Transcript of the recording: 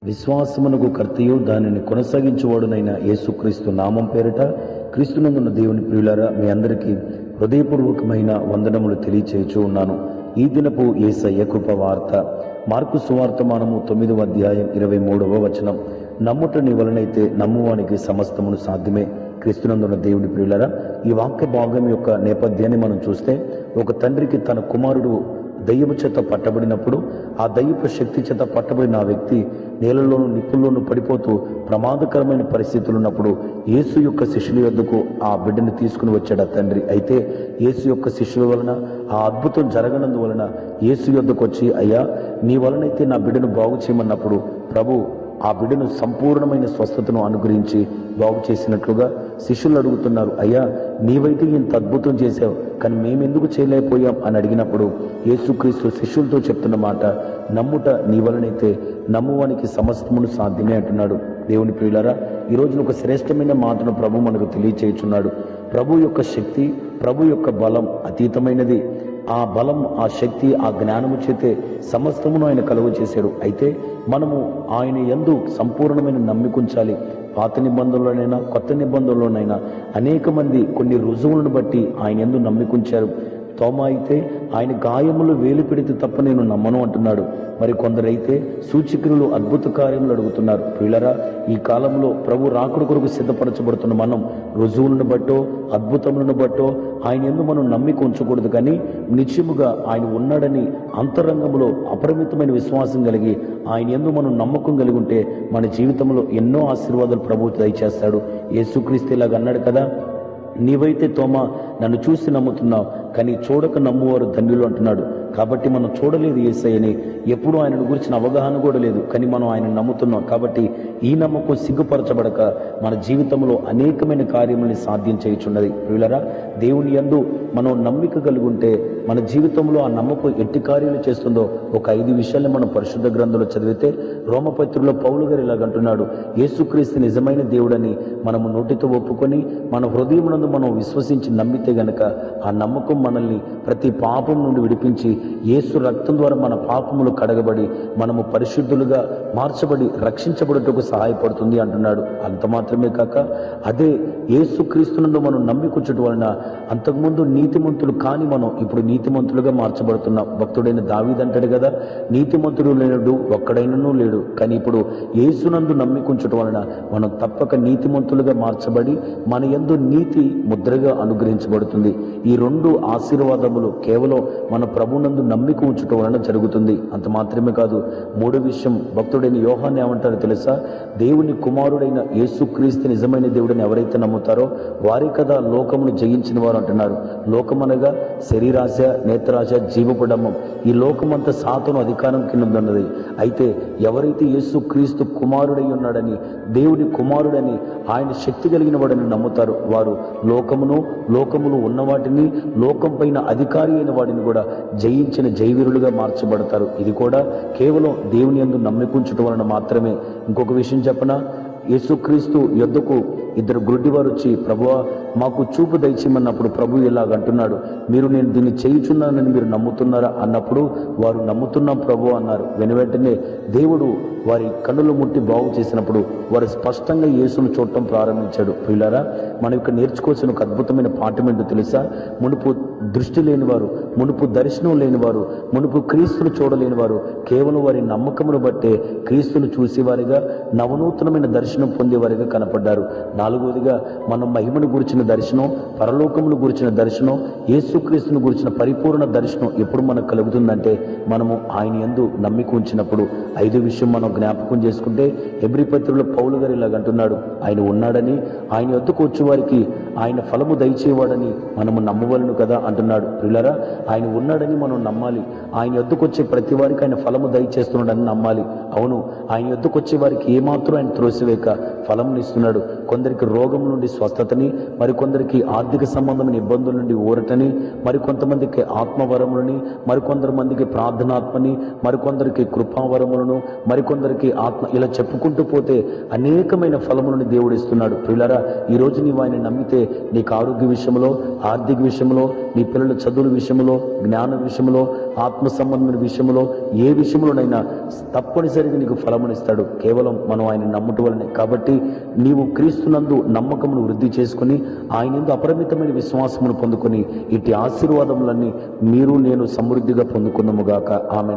విశ్వాసమునకు కర్తయు దానిని కొనసాగించువాడునైన యేసుక్రీస్తు నామం పేరిట క్రీస్తునందున్న దేవుని ప్రియులారా, మీ అందరికీ హృదయపూర్వకమైన వందనములు తెలియచేయచూ ఉన్నాను. ఈ దినపు యేసయ్య కృప వార్త మార్కు సువార్తమానము 9వ అధ్యాయం 23వ వచనం. నమ్ముట నీ వలనైతే నమ్మువానికి సమస్తమును సాధ్యమే. క్రీస్తునందున్న దేవుని ప్రియులారా, ఈ వాక్య భాగం యొక్క నేపథ్యాన్ని మనం చూస్తే, ఒక తండ్రికి తన కుమారుడు దయ్యము చేత పట్టబడినప్పుడు, ఆ దయ్యపు శక్తి చేత పట్టబడిన ఆ వ్యక్తి నేలలోను నిప్పుల్లోనూ పడిపోతూ ప్రమాదకరమైన పరిస్థితులు ఉన్నప్పుడు యేసు యొక్క శిష్యుల యొద్దకు ఆ బిడ్డను తీసుకుని వచ్చాడు ఆ తండ్రి. అయితే యేసు యొక్క శిష్యుల వలన ఆ అద్భుతం జరగనందువలన యేసు యొద్దకు వచ్చి, అయ్యా నీ వలనైతే నా బిడ్డను బాగు చేయమన్నప్పుడు ప్రభు ఆ బిడ్డను సంపూర్ణమైన స్వస్థతను అనుగ్రహించి బాగు చేసినట్లుగా శిష్యులు అడుగుతున్నారు, అయ్యా నీవైతే ఇంత అద్భుతం చేశావు, కానీ మేమెందుకు చేయలేకపోయాం అని అడిగినప్పుడు యేసుక్రీస్తు శిష్యులతో చెప్తున్న మాట, నమ్ముట నీ వలనైతే నమ్మువానికి సమస్తమును సాధ్యమే అంటున్నాడు. దేవుని ప్రియులారా, ఈరోజు ఒక శ్రేష్టమైన మాటను ప్రభు మనకు తెలియచేయుచున్నాడు. ప్రభు యొక్క శక్తి, ప్రభు యొక్క బలం అతీతమైనది. ఆ బలం, ఆ శక్తి, ఆ జ్ఞానము చేతే సమస్తమును ఆయన కలుగ చేశాడు. అయితే మనము ఆయన యందు సంపూర్ణమైన నమ్మికుంచాలి. పాత నిబంధనలోనైనా కొత్త నిబంధనలోనైనా అనేక మంది కొన్ని రుజువులను బట్టి ఆయన యందు నమ్మికుంచారు. తోమా అయితే ఆయన గాయములు వేలు పెడితే తప్ప నేను నమ్మను అంటున్నాడు. మరి కొందరైతే సూచక్రియలు, అద్భుత కార్యములు అడుగుతున్నారు. ప్రియులరా, ఈ కాలంలో ప్రభు రాకడ కొరకు సిద్ధపరచబడుతున్న మనం రుజువులను బట్టో అద్భుతములను బట్టో ఆయన యందు మనం నమ్మిక ఉంచకూడదు. కానీ నిశ్చయముగా ఆయన ఉన్నాడని అంతరంగంలో అపరిమితమైన విశ్వాసం కలిగి ఆయన యందు మనం నమ్మకం కలిగి ఉంటే మన జీవితంలో ఎన్నో ఆశీర్వాదాలు ప్రభు దయచేస్తాడు. యేసుక్రీస్తు ఇలాగ అన్నాడు కదా, నీవైతే తోమా నన్ను చూసి నమ్ముతున్నావు, కానీ చూడక నమ్మువారు ధన్యులు అంటున్నాడు. కాబట్టి మనం చూడలేదు యేసయ్యని, ఎప్పుడూ ఆయనను గురించిన అవగాహన కూడా లేదు, కానీ మనం ఆయన నమ్ముతున్నాం. కాబట్టి ఈ నమ్మకం సిగ్గుపరచబడక మన జీవితంలో అనేకమైన కార్యములని సాధ్యం చేయుచున్నది. ప్రియులరా, దేవుని యందు మనం నమ్మిక కలిగి ఉంటే మన జీవితంలో ఆ నమ్మకం ఎట్టి కార్యాలు చేస్తుందో ఒక 5 విషయాలు మనం పరిశుద్ధ గ్రంథంలో చదివితే, రోమపత్రికలో పౌలు గారు ఇలాగంటున్నాడు, యేసుక్రీస్తు నిజమైన దేవుడని మనము నోటితో ఒప్పుకొని మన హృదయమునందు మనం విశ్వసించి నమ్మితే గనక ఆ నమ్మకం మనల్ని ప్రతి పాపం నుండి విడిపించి యేసు రక్తం ద్వారా మన పాపములు కడగబడి మనము పరిశుద్ధులుగా మార్చబడి రక్షించబడుటకు సహాయపడుతుంది అంటున్నాడు. అంత మాత్రమే కాక అదే యేసుక్రీస్తునందు మనం నమ్మికుంచడం వలన అంతకుముందు నీతిమంతులు కాని మనం ఇప్పుడు నీతిమంతులుగా మార్చబడుతున్నాం. భక్తుడైన దావీదు అంటాడు కదా, నీతిమంతుడు లేడు, ఒక్కడైనను లేడు, కానీ ఇప్పుడు యేసునందు నమ్మికుంచడం వలన మనం తప్పక నీతిమంతులుగా మార్చబడి మన యందు నీతి ముద్రగా అనుగ్రహించబడుతుంది. ఈ 2 ఆశీర్వాదములు కేవలం మన ప్రభునందు నమ్మిక ఉంచడం వలన జరుగుతుంది. అంత మాత్రమే కాదు, 3వ విషయం, భక్తుడైన యోహాను ఏమంటారో తెలుసా, దేవుని కుమారుడైన యేసుక్రీస్తు నిజమైన దేవుడిని ఎవరైతే నమ్ముతారో వారే కదా లోకమును జయించిన వారు అంటున్నారు. లోకమనగా శరీరాశ, నేత్రాశ, జీవపుడమ్మం. ఈ లోకమంతా సాతాను అధికారం కింద ఉన్నది. అయితే ఎవరైతే యేసుక్రీస్తు కుమారుడై ఉన్నాడని, దేవుని కుమారుడని, ఆయన శక్తి కలిగిన వాడని నమ్ముతారు, వారు లోకములో ఉన్న వాటిని, లోకం పైన అధికారి అయిన వాడిని కూడా జయించిన జయవీరులుగా మార్చబడతారు. ఇది కూడా కేవలం దేవుని యందు నమ్మికుంచడం వలన మాత్రమే. ఇంకొక విషయం చెప్పనా, యేసుక్రీస్తు యొద్దకు 2 గుడ్డివారు వచ్చి, ప్రభువా మాకు చూపు దయచేయమన్నప్పుడు ప్రభు ఇలాగంటున్నాడు, మీరు నేను దీన్ని చేయుచున్నానని మీరు నమ్ముతున్నారా అన్నప్పుడు వారు నమ్ముతున్నాం ప్రభు అన్నారు. వెనువెంటనే దేవుడు వారి కన్నులు ముట్టి బాగు చేసినప్పుడు వారు స్పష్టంగా యేసును చూడటం ప్రారంభించాడు. ప్రియులారా, మనం ఇక్కడ నేర్చుకోవాల్సిన ఒక అద్భుతమైన పాఠం ఏంటో తెలుసా, మునుపు దృష్టి లేనివారు, మునుపు దర్శనం లేనివారు, మునుపు క్రీస్తును చూడలేనివారు కేవలం వారి నమ్మకమును బట్టే క్రీస్తును చూసేవారిగా, నవనూతనమైన దర్శనం పొందేవారిగా కనపడ్డారు. 4వదిగా, మనం మహిమను గురించిన దర్శనం, పరలోకమును గురించిన దర్శనం, యేసుక్రీస్తును గురించిన పరిపూర్ణ దర్శనం ఎప్పుడు మనకు కలుగుతుందంటే మనము ఆయన యందు నమ్మిక ఉంచినప్పుడు. 5వ విషయం మనం జ్ఞాపకం చేసుకుంటే, హెబ్రీ పత్రికలో పౌలు గారు ఇలాగంటున్నాడు, ఆయన ఉన్నాడని, ఆయన యొద్దకు వచ్చే వారికి ఆయన ఫలము దయచేవాడని మనము నమ్మవలను కదా అంటున్నాడు. ప్రియులారా, ఆయన ఉన్నాడని మనం నమ్మాలి. ఆయన యొద్దకు వచ్చే ప్రతి వారికి ఆయన ఫలము దయచేస్తున్నాడని నమ్మాలి. అవును, ఆయన యొద్దకు వచ్చే వారికి ఏమాత్రం ఆయన త్రోసివేక ఫలమును ఇస్తున్నాడు. కొందరికి రోగం నుండి స్వస్థతని, మరికొందరికి ఆర్థిక సంబంధమైన ఇబ్బందుల నుండి ఊరటని, మరికొంతమందికి ఆత్మవరములని, మరికొందరు మందికి ప్రార్థనాత్మని, మరికొందరికి కృపావరములను, మరికొందరికి ఆత్మ, ఇలా చెప్పుకుంటూ పోతే అనేకమైన ఫలములను దేవుడు ఇస్తున్నాడు. ప్రియులారా, ఈరోజు నీవు ఆయన నమ్మితే నీకు ఆరోగ్య విషయంలో, ఆర్థిక విషయంలో, నీ పిల్లల చదువుల విషయంలో, జ్ఞాన విషయంలో, ఆత్మ సంబంధమైన విషయంలో, ఏ విషయంలోనైనా తప్పనిసరిగా నీకు ఫలమునిస్తాడు. కేవలం మనం ఆయన నమ్ముట వలనే. కాబట్టి నీవు క్రీస్తునందు నమ్మకమును వృద్ధి చేసుకుని ఆయన యందు అపరిమితమైన విశ్వాసమును పొందుకొని ఇట్టి ఆశీర్వాదములన్నీ మీరు నేను సమృద్ధిగా పొందుకున్నాముగాక. ఆమేన్.